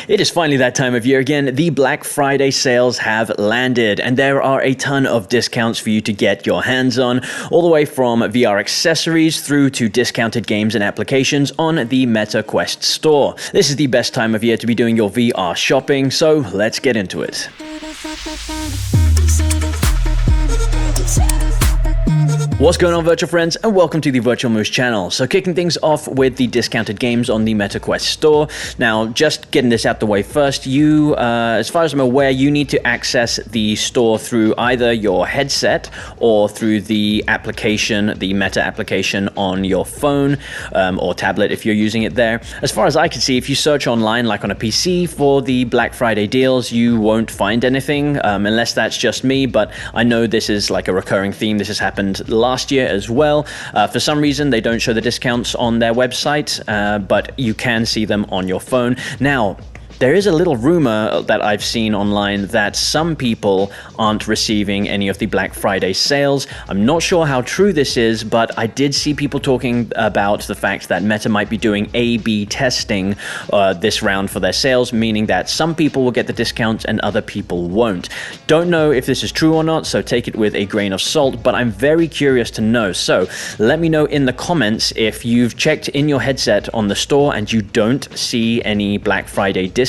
It is finally that time of year again. The Black Friday sales have landed, and there are a ton of discounts for you to get your hands on, all the way from VR accessories through to discounted games and applications on the Meta Quest store. This is the best time of year to be doing your VR shopping, so let's get into it. What's going on, virtual friends, and welcome to the Virtual Moose channel. So kicking things off with the discounted games on the Meta Quest store. Now, just getting this out the way first, as far as I'm aware, you need to access the store through either your headset or through the application, the Meta application on your phone or tablet if you're using it there. As far as I can see, if you search online, like on a PC, for the Black Friday deals, you won't find anything, unless that's just me, but I know this is like a recurring theme. This has happened last year as well. For some reason, they don't show the discounts on their website, but you can see them on your phone. Now, there is a little rumor that I've seen online that some people aren't receiving any of the Black Friday sales. I'm not sure how true this is, but I did see people talking about the fact that Meta might be doing A/B testing this round for their sales, meaning that some people will get the discounts and other people won't. Don't know if this is true or not, so take it with a grain of salt, but I'm very curious to know. So let me know in the comments if you've checked in your headset on the store and you don't see any Black Friday discounts.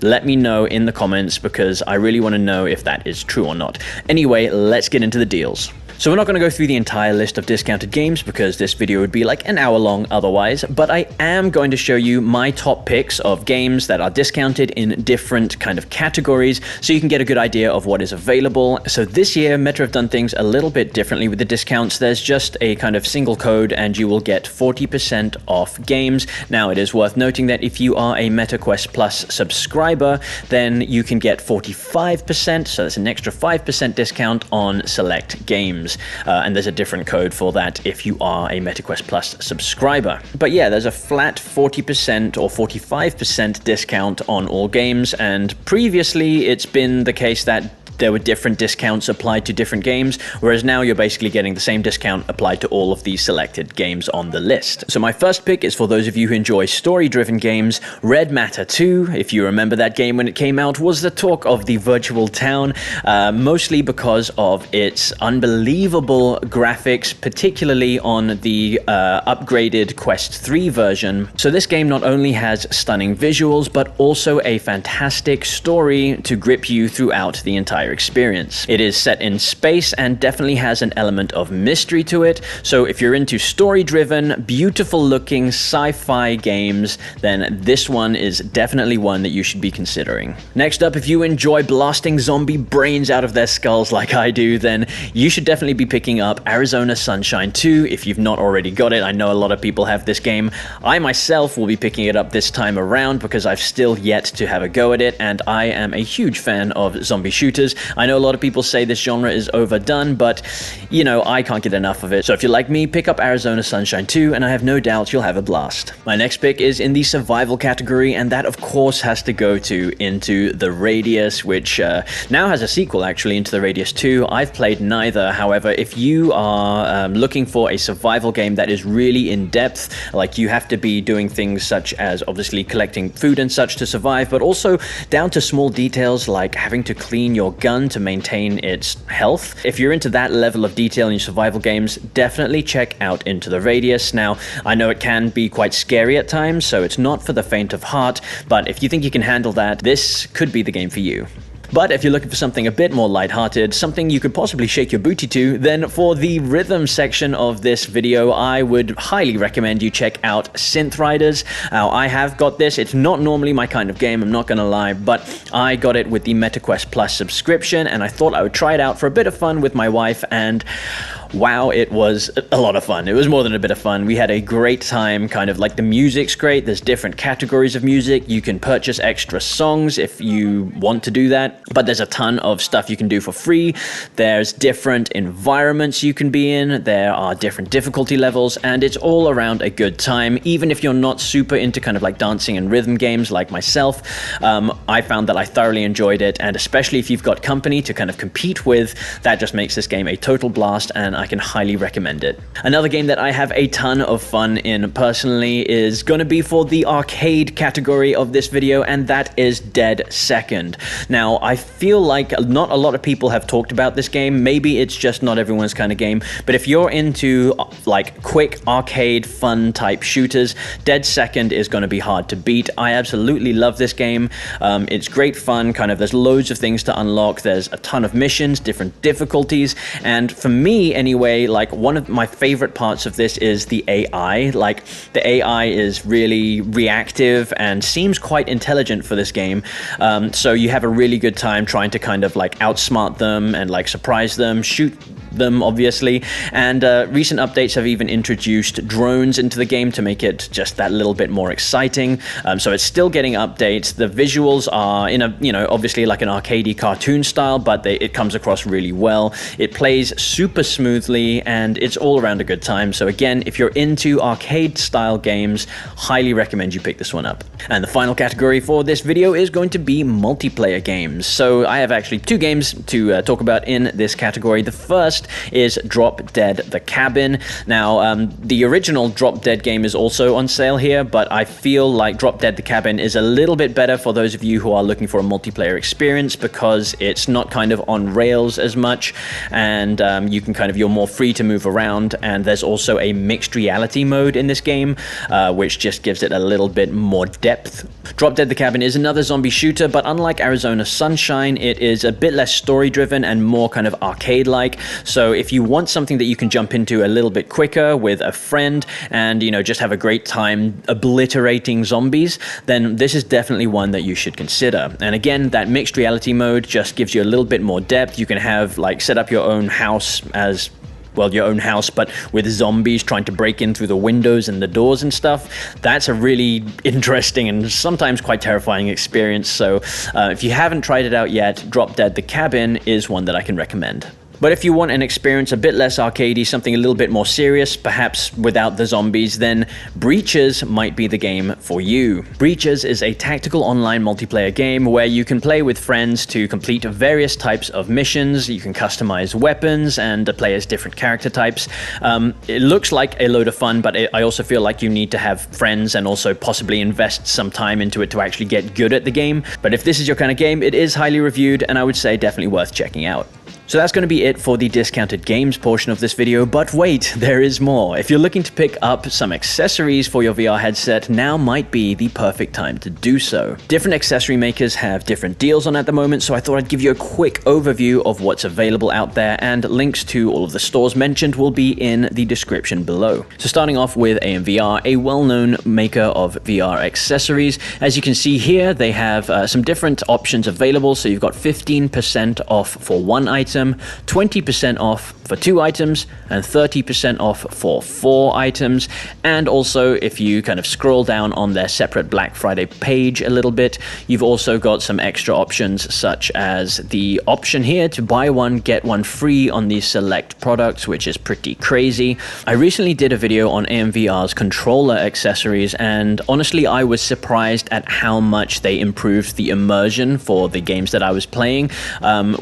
Let me know in the comments because I really want to know if that is true or not. Anyway, let's get into the deals. So we're not going to go through the entire list of discounted games because this video would be like an hour long otherwise, but I am going to show you my top picks of games that are discounted in different kind of categories so you can get a good idea of what is available. So this year, Meta have done things a little bit differently with the discounts. There's just a kind of single code and you will get 40% off games. Now, it is worth noting that if you are a Meta Quest Plus subscriber, then you can get 45%, so that's an extra 5% discount on select games. And there's a different code for that if you are a MetaQuest Plus subscriber. But yeah, there's a flat 40% or 45% discount on all games, and previously it's been the case that there were different discounts applied to different games, whereas now you're basically getting the same discount applied to all of these selected games on the list. So my first pick is for those of you who enjoy story-driven games. Red Matter 2, if you remember that game when it came out, was the talk of the virtual town, mostly because of its unbelievable graphics, particularly on the upgraded Quest 3 version. So this game not only has stunning visuals, but also a fantastic story to grip you throughout the entire experience. It is set in space and definitely has an element of mystery to it, so if you're into story-driven, beautiful-looking sci-fi games, then this one is definitely one that you should be considering. Next up, if you enjoy blasting zombie brains out of their skulls like I do, then you should definitely be picking up Arizona Sunshine 2 if you've not already got it. I know a lot of people have this game. I myself will be picking it up this time around because I've still yet to have a go at it, and I am a huge fan of zombie shooters. I know a lot of people say this genre is overdone, but you know, I can't get enough of it. So if you're like me, pick up Arizona Sunshine 2, and I have no doubt you'll have a blast. My next pick is in the survival category, and that of course has to go to Into the Radius, which now has a sequel actually, Into the Radius 2. I've played neither. However, if you are looking for a survival game that is really in depth, like you have to be doing things such as obviously collecting food and such to survive, but also down to small details like having to clean your gun to maintain its health. If you're into that level of detail in your survival games, definitely check out Into the Radius. Now, I know it can be quite scary at times, so it's not for the faint of heart, but if you think you can handle that, this could be the game for you. But if you're looking for something a bit more lighthearted, something you could possibly shake your booty to, then for the rhythm section of this video, I would highly recommend you check out Synth Riders. Now, I have got this. It's not normally my kind of game, I'm not gonna lie, but I got it with the MetaQuest Plus subscription, and I thought I would try it out for a bit of fun with my wife, and wow, it was a lot of fun. It was more than a bit of fun. We had a great time, kind of like the music's great. There's different categories of music. You can purchase extra songs if you want to do that, but there's a ton of stuff you can do for free. There's different environments you can be in. There are different difficulty levels, and it's all around a good time. Even if you're not super into kind of like dancing and rhythm games like myself, I found that I thoroughly enjoyed it, and especially if you've got company to kind of compete with, that just makes this game a total blast, and I can highly recommend it. Another game that I have a ton of fun in personally is going to be for the arcade category of this video, and that is Dead Second. Now, I feel like not a lot of people have talked about this game. Maybe it's just not everyone's kind of game, but if you're into like quick arcade fun type shooters, Dead Second is going to be hard to beat. I absolutely love this game. It's great fun, kind of, there's loads of things to unlock, there's a ton of missions, different difficulties, and for me anyway, like one of my favorite parts of this is the AI. Like the AI is really reactive and seems quite intelligent for this game, so you have a really good time trying to kind of like outsmart them and like surprise them, shoot them obviously, and recent updates have even introduced drones into the game to make it just that little bit more exciting. So it's still getting updates. The visuals are in a, you know, obviously like an arcadey cartoon style, but it comes across really well. It plays super smoothly and it's all around a good time. So again, if you're into arcade style games, highly recommend you pick this one up. And the final category for this video is going to be multiplayer games. So I have actually two games to talk about in this category. The first is Drop Dead the Cabin. Now, the original Drop Dead game is also on sale here, but I feel like Drop Dead the Cabin is a little bit better for those of you who are looking for a multiplayer experience, because it's not kind of on rails as much, and you can kind of, you're more free to move around, and there's also a mixed reality mode in this game, which just gives it a little bit more depth. Drop Dead the Cabin is another zombie shooter, but unlike Arizona Sunshine, it is a bit less story driven and more kind of arcade-like. So if you want something that you can jump into a little bit quicker with a friend and, you know, just have a great time obliterating zombies, then this is definitely one that you should consider. And again, that mixed reality mode just gives you a little bit more depth. You can have like set up your own house as well, your own house, but with zombies trying to break in through the windows and the doors and stuff. That's a really interesting and sometimes quite terrifying experience. So if you haven't tried it out yet, Drop Dead the Cabin is one that I can recommend. But if you want an experience a bit less arcadey, something a little bit more serious, perhaps without the zombies, then Breaches might be the game for you. Breaches is a tactical online multiplayer game where you can play with friends to complete various types of missions. You can customize weapons and play as different character types. It looks like a load of fun, but I also feel like you need to have friends and also possibly invest some time into it to actually get good at the game. But if this is your kind of game, it is highly reviewed, and I would say definitely worth checking out. So that's going to be it for the discounted games portion of this video, but wait, there is more. If you're looking to pick up some accessories for your VR headset, now might be the perfect time to do so. Different accessory makers have different deals on at the moment, so I thought I'd give you a quick overview of what's available out there, and links to all of the stores mentioned will be in the description below. So starting off with AMVR, a well-known maker of VR accessories. As you can see here, they have some different options available, so you've got 15% off for one item, 20% off for 2 items, and 30% off for 4 items. And also, if you kind of scroll down on their separate Black Friday page a little bit, you've also got some extra options, such as the option here to buy one, get one free on these select products, which is pretty crazy. I recently did a video on AMVR's controller accessories, and honestly, I was surprised at how much they improved the immersion for the games that I was playing.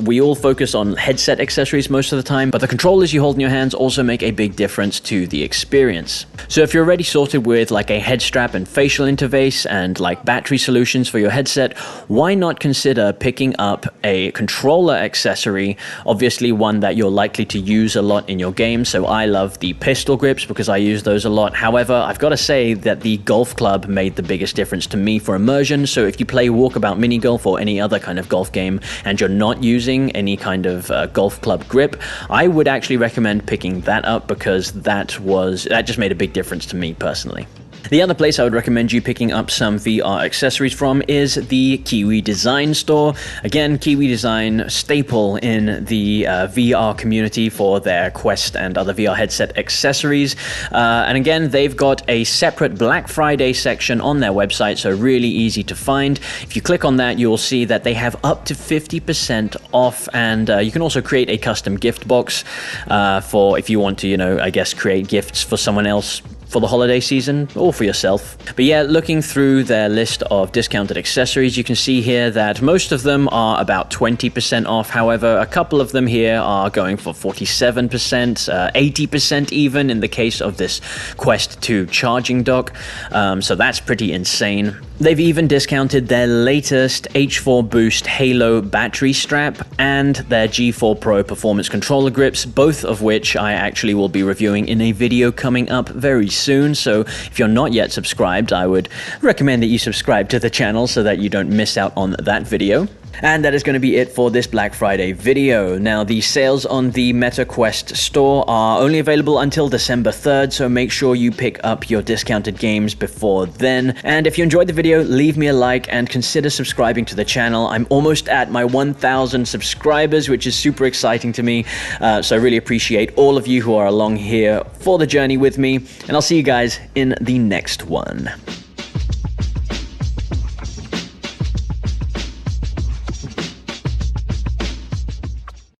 We all focus on headset accessories most of the time, but the controllers you hold in your hands also make a big difference to the experience. So if you're already sorted with like a head strap and facial interface and like battery solutions for your headset, why not consider picking up a controller accessory, obviously one that you're likely to use a lot in your game. So I love the pistol grips because I use those a lot. However, I've got to say that the golf club made the biggest difference to me for immersion. So if you play Walkabout Mini Golf or any other kind of golf game and you're not using any kind of golf club grip, I would actually recommend picking that up, because that just made a big difference to me personally. The other place I would recommend you picking up some VR accessories from is the Kiwi Design store. Again, Kiwi Design, staple in the VR community for their Quest and other VR headset accessories. And again, they've got a separate Black Friday section on their website, so really easy to find. If you click on that, you'll see that they have up to 50% off, and you can also create a custom gift box for if you want to, I guess, create gifts for someone else for the holiday season or for yourself. But yeah, looking through their list of discounted accessories, you can see here that most of them are about 20% off. However, a couple of them here are going for 47%, 80% even in the case of this Quest 2 charging dock. So that's pretty insane. They've even discounted their latest H4 Boost Halo battery strap and their G4 Pro performance controller grips, both of which I actually will be reviewing in a video coming up very soon. So if you're not yet subscribed, I would recommend that you subscribe to the channel so that you don't miss out on that video. And that is going to be it for this Black Friday video. Now, the sales on the MetaQuest store are only available until December 3rd, so make sure you pick up your discounted games before then. And if you enjoyed the video, leave me a like and consider subscribing to the channel. I'm almost at my 1,000 subscribers, which is super exciting to me. So I really appreciate all of you who are along here for the journey with me. And I'll see you guys in the next one.